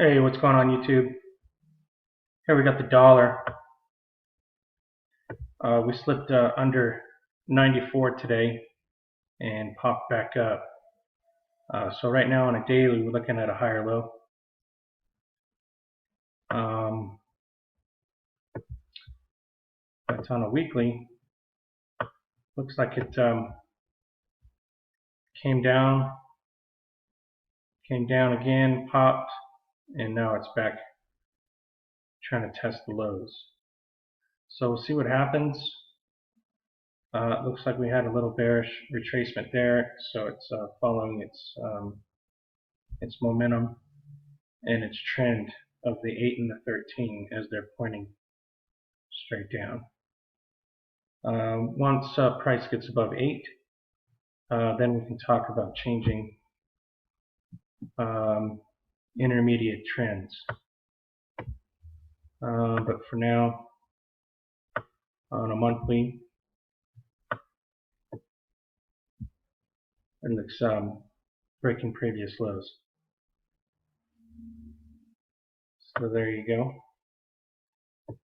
Hey, what's going on YouTube? Here we got the dollar. We slipped under 94 today and popped back up. So right now on a daily, we're looking at a higher low. But on a weekly, looks like it came down again, popped, and now it's back trying to test the lows. So we'll see what happens. It looks like we had a little bearish retracement there, so it's following its momentum and its trend of the 8 and the 13 as they're pointing straight down. Once price gets above 8, then we can talk about changing intermediate trends. But for now, on a monthly, it looks breaking previous lows. So there you go.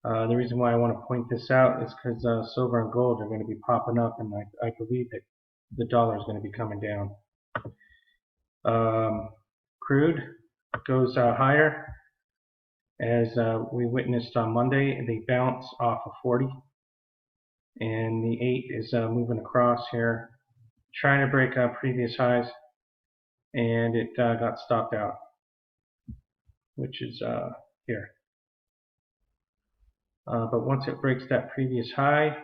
The reason why I want to point this out is because silver and gold are going to be popping up, and I believe that the dollar is going to be coming down. Crude goes higher, as we witnessed on Monday. They bounce off of 40, and the 8 is moving across here, trying to break up previous highs, and it got stopped out, which is here. But once it breaks that previous high,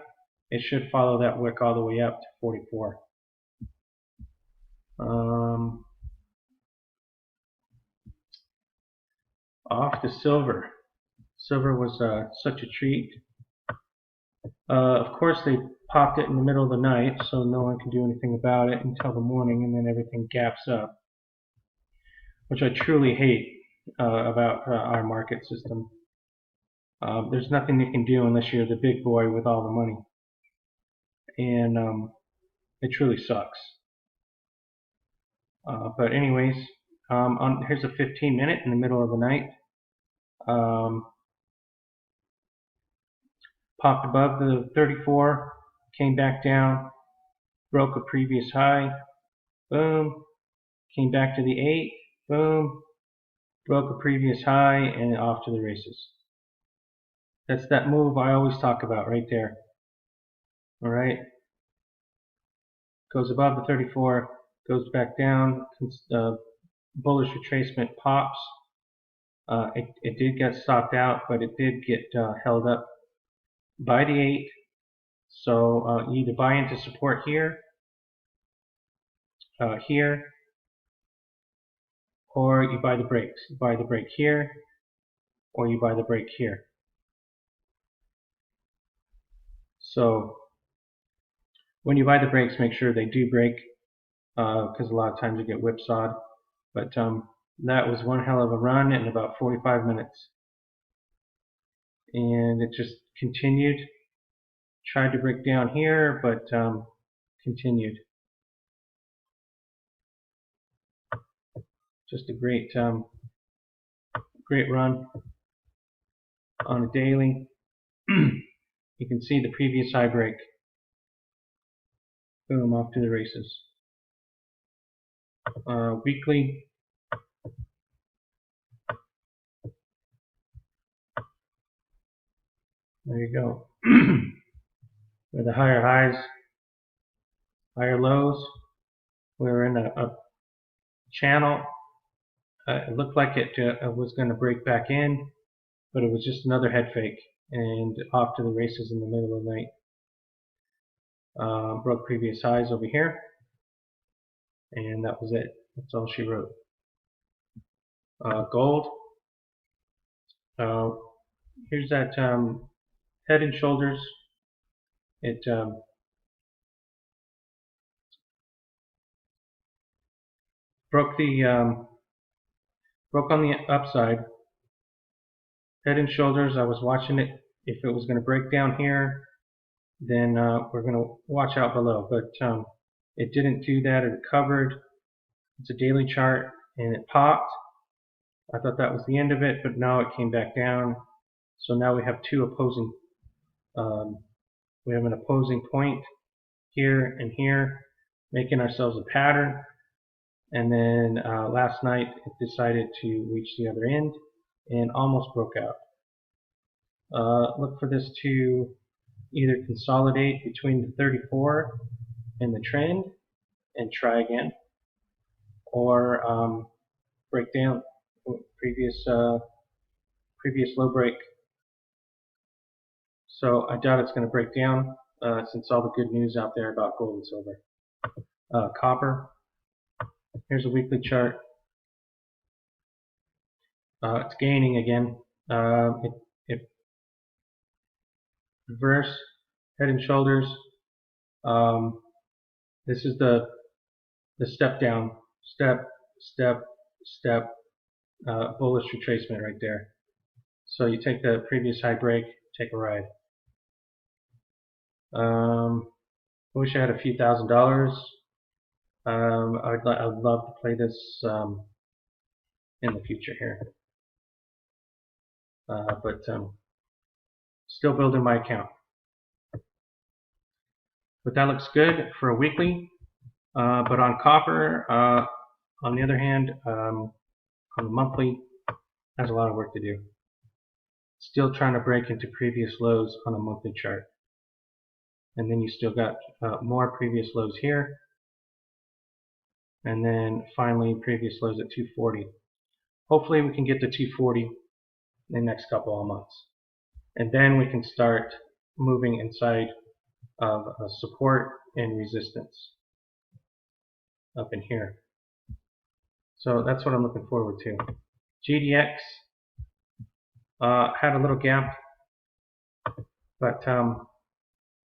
it should follow that wick all the way up to 44. Off to silver. Silver was such a treat. Of course, they popped it in the middle of the night, so no one can do anything about it until the morning, and then everything gaps up, which I truly hate about our market system. There's nothing you can do unless you're the big boy with all the money, and it truly sucks. But anyways, here's a 15-minute in the middle of the night. Popped above the 34, came back down, broke a previous high, boom, came back to the 8, boom, broke a previous high, and off to the races. That's that move I always talk about right there. Alright, goes above the 34, goes back down, bullish retracement pops. It did get stopped out, but it did get held up by the 8. So you either buy into support here, here, or you buy the breaks. You buy the break here, or you buy the break here. So when you buy the breaks, make sure they do break, because a lot of times you get whipsawed. But that was one hell of a run in about 45 minutes. And it just continued. Tried to break down here, but continued. Just a great run on a daily. You can see the previous high break. Boom, off to the races. Weekly. There you go. With the higher highs, higher lows. We're in a channel. It looked like it was going to break back in, but it was just another head fake, and off to the races in the middle of the night. Broke previous highs over here, and that was it. That's all she wrote. Gold. Here's that head and shoulders. It broke on the upside. Head and shoulders. I was watching it. If it was going to break down here, then we're going to watch out below. But it didn't do that. It covered. It's a daily chart, and it popped. I thought that was the end of it, but no, it came back down. So now we have two opposing, we have an opposing point here and here, making ourselves a pattern. And then last night it decided to reach the other end and almost broke out. Look for this to either consolidate between the 34 and the trend and try again, or break down previous low break. So I doubt it's going to break down since all the good news out there about gold and silver. Copper. Here's a weekly chart. It's gaining again. It reverse head and shoulders. This is the step down, step, bullish retracement right there. So you take the previous high break, take a ride. I wish I had a few $1,000s. I would love to play this in the future here, but still building my account. But that looks good for a weekly. But on copper, on the other hand, on the monthly, has a lot of work to do. Still trying to break into previous lows on a monthly chart. And then you still got more previous lows here. And then finally previous lows at 240. Hopefully we can get to 240 in the next couple of months. And then we can start moving inside of support and resistance up in here. So that's what I'm looking forward to. GDX had a little gap, but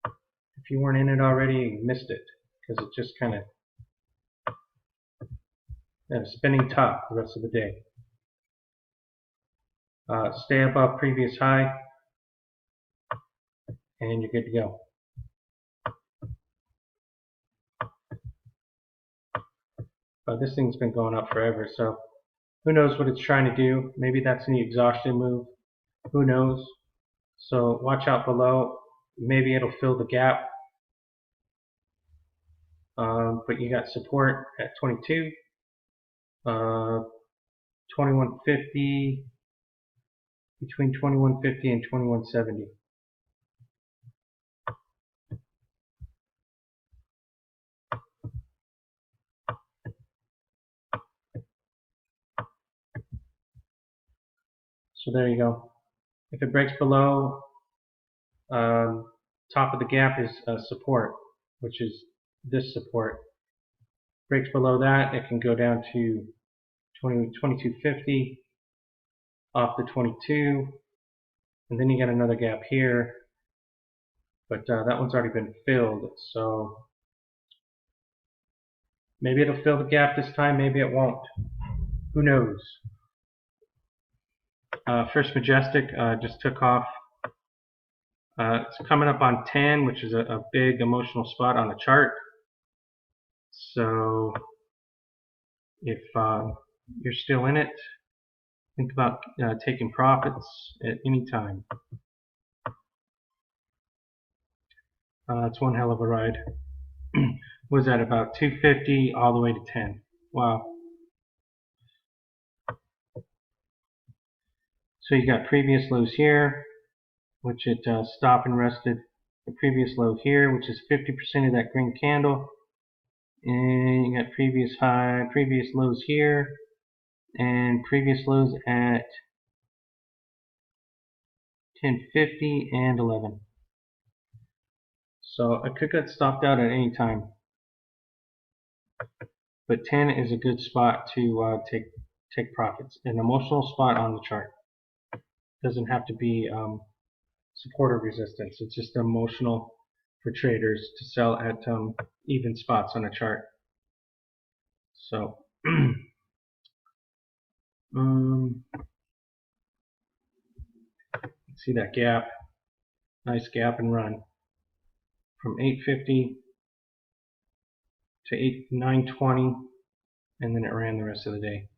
if you weren't in it already, you missed it because it just kind of spinning top the rest of the day. Stay above previous high, and you're good to go. But this thing's been going up forever, so who knows what it's trying to do. Maybe that's an exhaustion move. Who knows? So watch out below. Maybe it'll fill the gap. But you got support at 22, 2150, between 2150 and 2170. So there you go. If it breaks below, top of the gap is support, which is this support. Breaks below that, it can go down to 2250, off the 22, and then you got another gap here, but that one's already been filled, so maybe it'll fill the gap this time, maybe it won't. Who knows? First Majestic just took off. It's coming up on 10, which is a big emotional spot on the chart. So if you're still in it, think about taking profits at any time. It's one hell of a ride. Was at about 250 all the way to 10. Wow. So you got previous lows here, which it stopped and rested. The previous low here, which is 50% of that green candle. And you got previous high, previous lows here, and previous lows at 1050 and 11. So it could get stopped out at any time. But 10 is a good spot to take profits. An emotional spot on the chart. Doesn't have to be support or resistance. It's just emotional for traders to sell at even spots on a chart. So see that gap, nice gap and run from 850 to 920, and then it ran the rest of the day.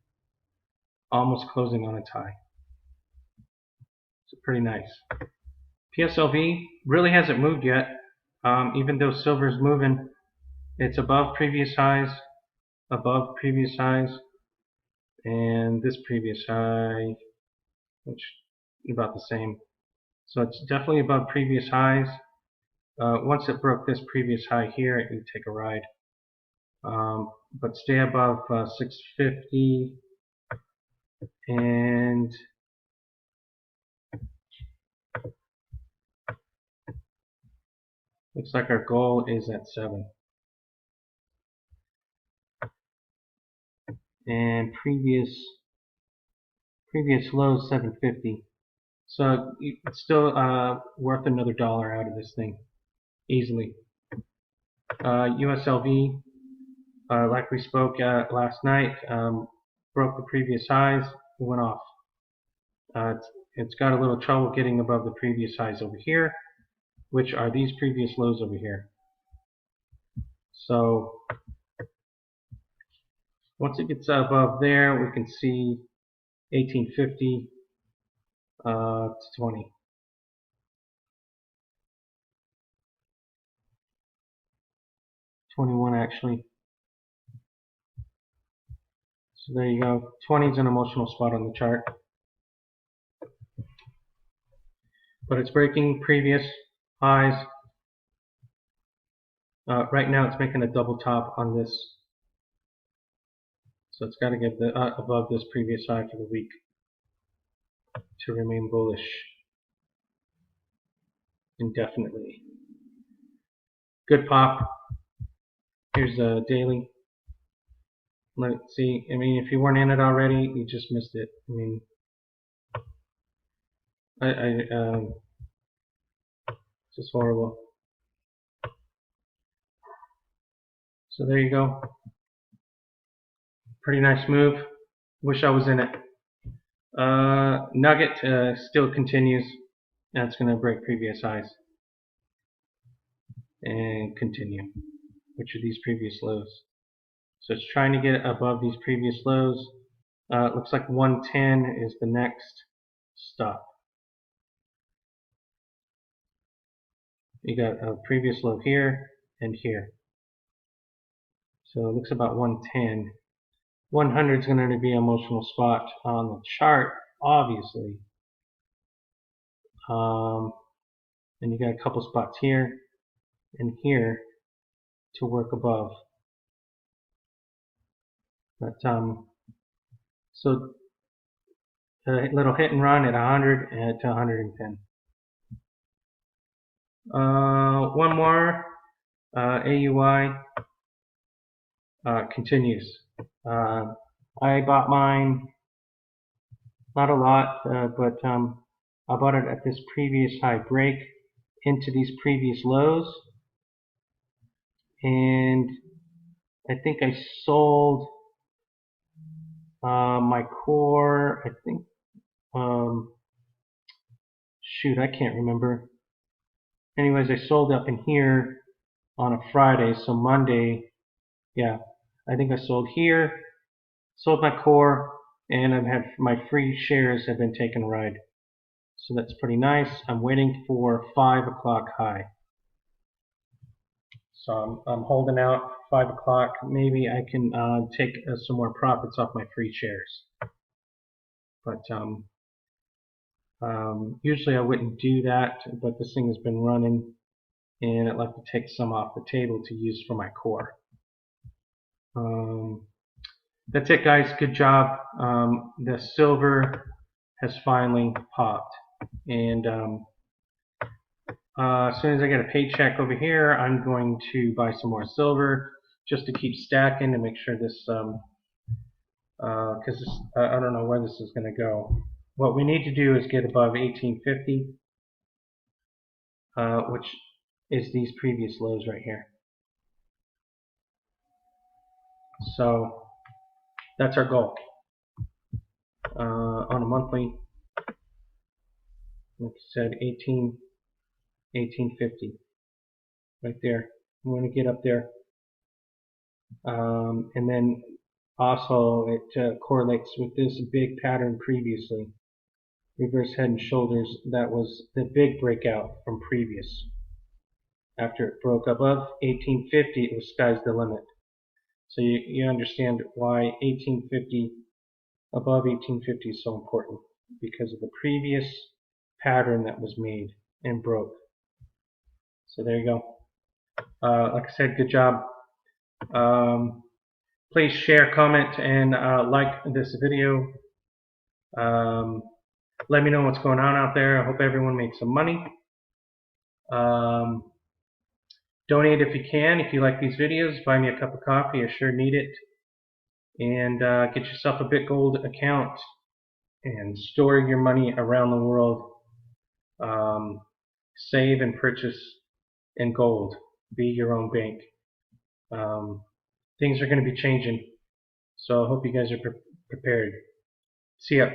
almost closing on its high. So pretty nice. PSLV really hasn't moved yet, even though silver is moving. It's above previous highs, and this previous high, which is about the same. So it's definitely above previous highs. Once it broke this previous high here, it would take a ride. But stay above 650, and looks like our goal is at 7. And previous low is 750. So it's still worth another dollar out of this thing easily. USLV, like we spoke last night, broke the previous highs, went off. It's got a little trouble getting above the previous highs over here, which are these previous lows over here. So once it gets above there, we can see 1850 to 20. $21 actually. So there you go. 20 is an emotional spot on the chart. But it's breaking previous highs. Right now it's making a double top on this. So it's got to get above this previous high for the week to remain bullish indefinitely. Good pop. Here's a daily. Let's see. I mean, if you weren't in it already, you just missed it. I mean, it's just horrible. So there you go. Pretty nice move. Wish I was in it. Nugget still continues. That's going to break previous highs and continue, which are these previous lows. So it's trying to get above these previous lows. It looks like 110 is the next stop. You got a previous low here and here. So it looks about 110. 100 is going to be an emotional spot on the chart, obviously. And you got a couple spots here and here to work above. But so a little hit and run at 100 and to 110. One more. AUI continues. I bought mine, not a lot, but I bought it at this previous high break into these previous lows, and I think I sold my core. I think shoot, I can't remember. Anyways, I sold up in here on a Friday, so Monday, yeah, I think I sold here, sold my core, and I've had my free shares have been taking a ride. So that's pretty nice. I'm waiting for 5 o'clock high. So I'm holding out 5 o'clock. Maybe I can take some more profits off my free shares. But usually I wouldn't do that, but this thing has been running, and I'd like to take some off the table to use for my core. That's it, guys. Good job. The silver has finally popped, and as soon as I get a paycheck over here, I'm going to buy some more silver just to keep stacking and make sure this, because I don't know where this is going to go. What we need to do is get above 1850, which is these previous lows right here. So that's our goal. On a monthly, like I said, 1850, right there. I'm going to get up there, and then Also, it correlates with this big pattern previously. Reverse head and shoulders, that was the big breakout from previous. After it broke above 1850, it was sky's the limit. So you understand why 1850, above 1850 is so important, because of the previous pattern that was made and broke. So there you go. Like I said, good job. Please share, comment, and like this video. Let me know what's going on out there. I hope everyone makes some money. Donate if you can. If you like these videos, buy me a cup of coffee. I sure need it. And get yourself a Bitgold account and store your money around the world. Save and purchase in gold. Be your own bank. Things are going to be changing, so I hope you guys are prepared. See ya.